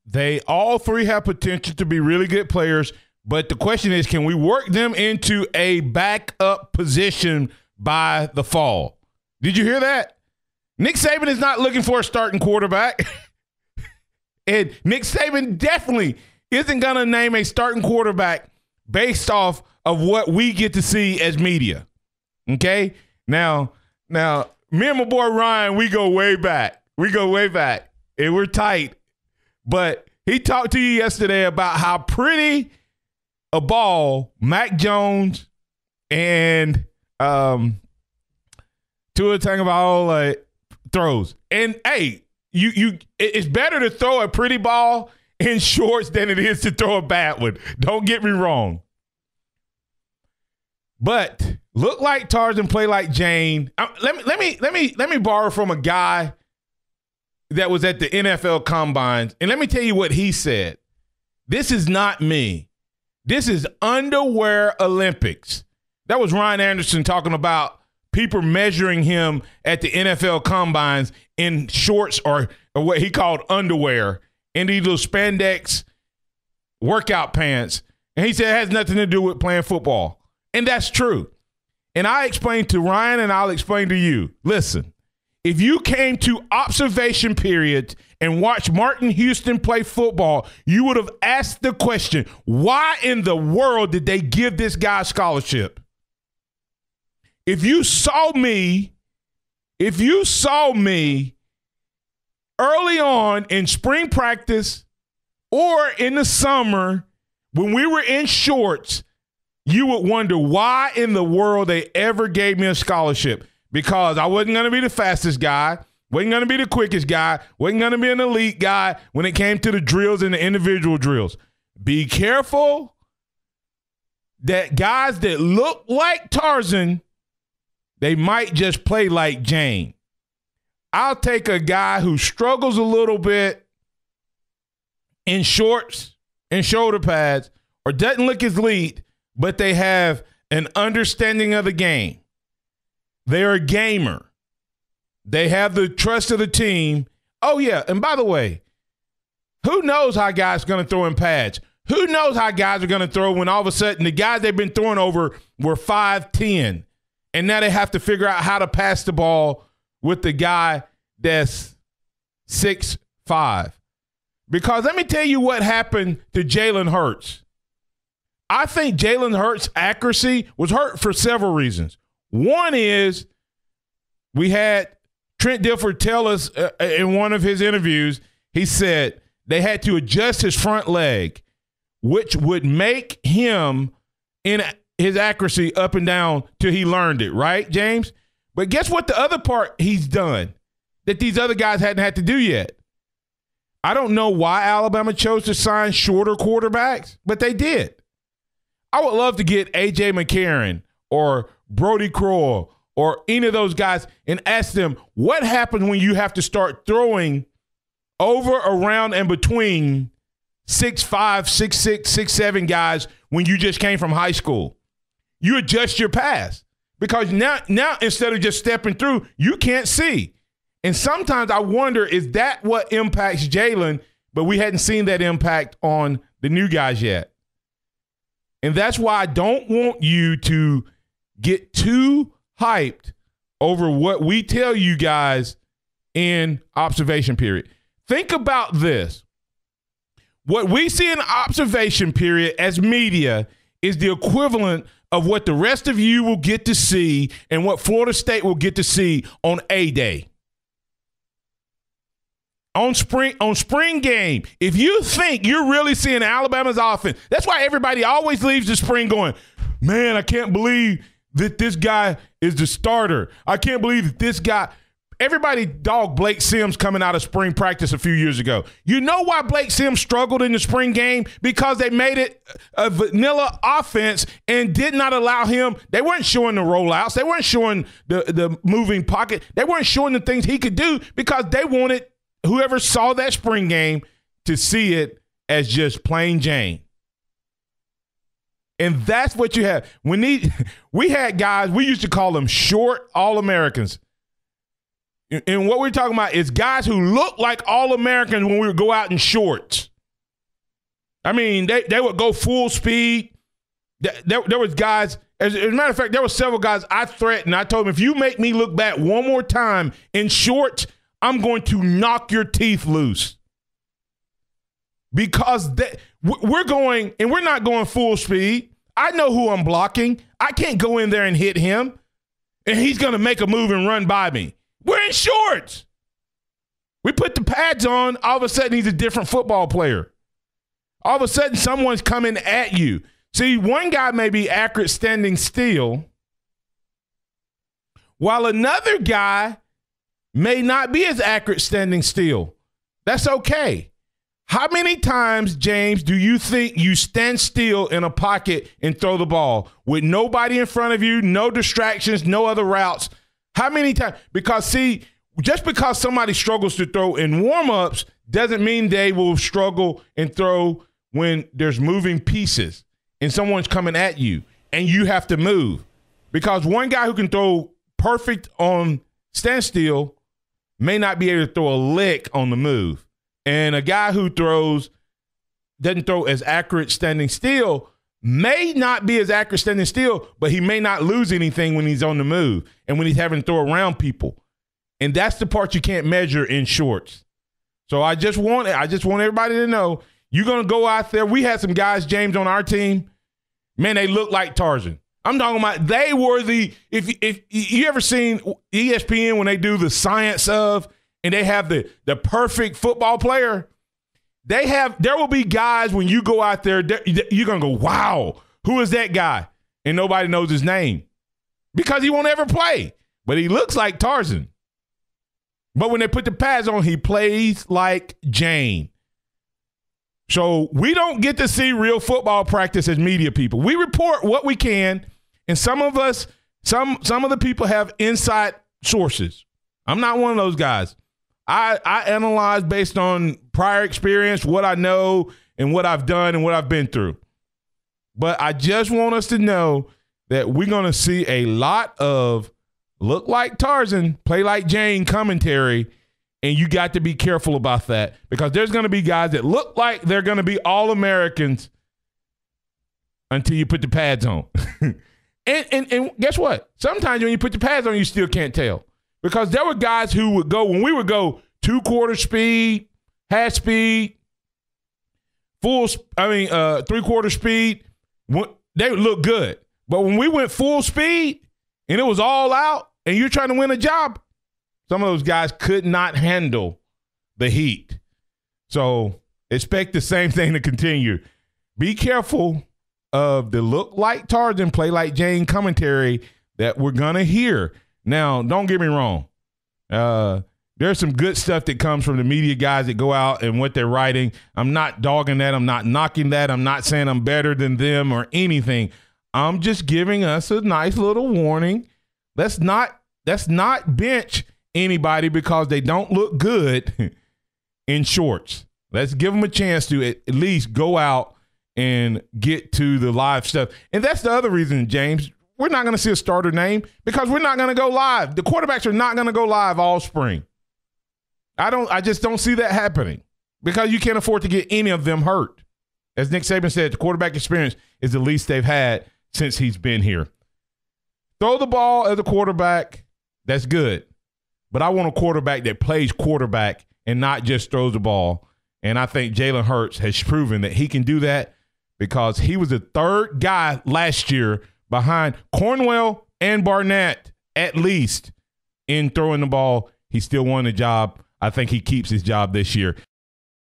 They all three have potential to be really good players, but the question is, can we work them into a backup position by the fall? Did you hear that? Nick Saban is not looking for a starting quarterback. And Nick Saban definitely isn't going to name a starting quarterback based off of what we get to see as media. Okay? Now, me and my boy Ryan, we go way back. And we're tight. But he talked to you yesterday about how pretty a ball Mac Jones and Tua Tagovailoa throws. And, hey, it's better to throw a pretty ball in shorts than it is to throw a bad one. Don't get me wrong. But look like Tarzan, play like Jane. Let me borrow from a guy that was at the NFL Combines, and let me tell you what he said. This is not me. This is Underwear Olympics. That was Ryan Anderson talking about people measuring him at the NFL Combines in shorts or what he called underwear, in these little spandex workout pants. And he said it has nothing to do with playing football. And that's true. And I explained to Ryan, and I'll explain to you. Listen, if you came to observation period and watched Martin Houston play football, you would have asked the question, why in the world did they give this guy a scholarship? If you saw me early on in spring practice or in the summer when we were in shorts, you would wonder why in the world they ever gave me a scholarship. Because I wasn't going to be the fastest guy, wasn't going to be the quickest guy, wasn't going to be an elite guy when it came to the drills and the individual drills. Be careful that guys that look like Tarzan, they might just play like Jane. I'll take a guy who struggles a little bit in shorts and shoulder pads or doesn't look as elite, but they have an understanding of the game. They're a gamer. They have the trust of the team. Oh, yeah, and by the way, who knows how guys are going to throw in pads? Who knows how guys are going to throw when all of a sudden the guys they've been throwing over were 5'10", and now they have to figure out how to pass the ball with the guy that's 6'5". Because let me tell you what happened to Jalen Hurts. I think Jalen Hurts' accuracy was hurt for several reasons. One is we had Trent Dilfer tell us in one of his interviews, he said they had to adjust his front leg, which would make him in his accuracy up and down till he learned it, right, James? But guess what the other part he's done that these other guys hadn't had to do yet? I don't know why Alabama chose to sign shorter quarterbacks, but they did. I would love to get A.J. McCarron or Brody Crowell or any of those guys and ask them what happens when you have to start throwing over, around, and between 6'5", 6'6", 6'7" guys when you just came from high school. You adjust your pass because now instead of just stepping through, you can't see. And sometimes I wonder, is that what impacts Jalen? But we hadn't seen that impact on the new guys yet. And that's why I don't want you to get too hyped over what we tell you guys in observation period. Think about this. What we see in observation period as media is the equivalent of what the rest of you will get to see and what Florida State will get to see on A-Day. On spring game, if you think you're really seeing Alabama's offense, that's why everybody always leaves the spring going, man, I can't believe that this guy is the starter. I can't believe that this guy – everybody dogged Blake Sims coming out of spring practice a few years ago. You know why Blake Sims struggled in the spring game? Because they made it a vanilla offense and did not allow him – they weren't showing the rollouts. They weren't showing the moving pocket. They weren't showing the things he could do because they wanted – whoever saw that spring game to see it as just plain Jane. And that's what you have. We had guys, we used to call them short AllAmericans. And what we're talking about is guys who look like All-Americans when we would go out in shorts. I mean, they would go full speed. There was guys, as a matter of fact, there were several guys I threatened. I told them, if you make me look back one more time in shorts, I'm going to knock your teeth loose. Because we're going, and we're not going full speed. I know who I'm blocking. I can't go in there and hit him, and he's going to make a move and run by me. We're in shorts. We put the pads on, all of a sudden he's a different football player. All of a sudden someone's coming at you. See, one guy may be accurate standing still, while another guy may not be as accurate standing still. That's okay. How many times, James, do you think you stand still in a pocket and throw the ball with nobody in front of you, no distractions, no other routes? How many times? Because, see, just because somebody struggles to throw in warm-ups doesn't mean they will struggle and throw when there's moving pieces and someone's coming at you and you have to move. Because one guy who can throw perfect on standstill may not be able to throw a lick on the move. And a guy who doesn't throw as accurate standing still may not be as accurate standing still, but he may not lose anything when he's on the move and when he's having to throw around people. And that's the part you can't measure in shorts. So I just want everybody to know, you're going to go out there. We had some guys, James, on our team. Man, they look like Tarzan. I'm talking about they were if you ever seen ESPN when they do the science of, and they have the perfect football player, there will be guys when you go out there, you're going to go, wow, who is that guy? And nobody knows his name because he won't ever play. But he looks like Tarzan. But when they put the pads on, he plays like Jane. So we don't get to see real football practice as media people. We report what we can, and some of us, some of the people have inside sources. I'm not one of those guys. I analyze based on prior experience, what I know and what I've done and what I've been through. But I just want us to know that we're going to see a lot of look like Tarzan, play like Jane commentary, and you got to be careful about that because there's going to be guys that look like they're going to be All-Americans until you put the pads on. and guess what? Sometimes when you put the pads on, you still can't tell. Because there were guys who would go, when we would go 2/4 speed, half speed, 3/4 speed, they would look good. But when we went full speed and it was all out and you're trying to win a job, some of those guys could not handle the heat. So expect the same thing to continue. Be careful of the look like Tarzan, play like Jane commentary that we're going to hear. Now, don't get me wrong. There's some good stuff that comes from the media guys that go out and what they're writing. I'm not dogging that. I'm not knocking that. I'm not saying I'm better than them or anything. I'm just giving us a nice little warning. Let's not bench anybody because they don't look good in shorts. Let's give them a chance to at least go out and get to the live stuff. And that's the other reason, James. We're not going to see a starter name because we're not going to go live. The quarterbacks are not going to go live all spring. I just don't see that happening because you can't afford to get any of them hurt. As Nick Saban said, the quarterback experience is the least they've had since he's been here. Throw the ball as a quarterback, that's good. But I want a quarterback that plays quarterback and not just throws the ball. And I think Jalen Hurts has proven that he can do that because he was the third guy last year behind Cornwell and Barnett, at least, in throwing the ball. He still won the job. I think he keeps his job this year.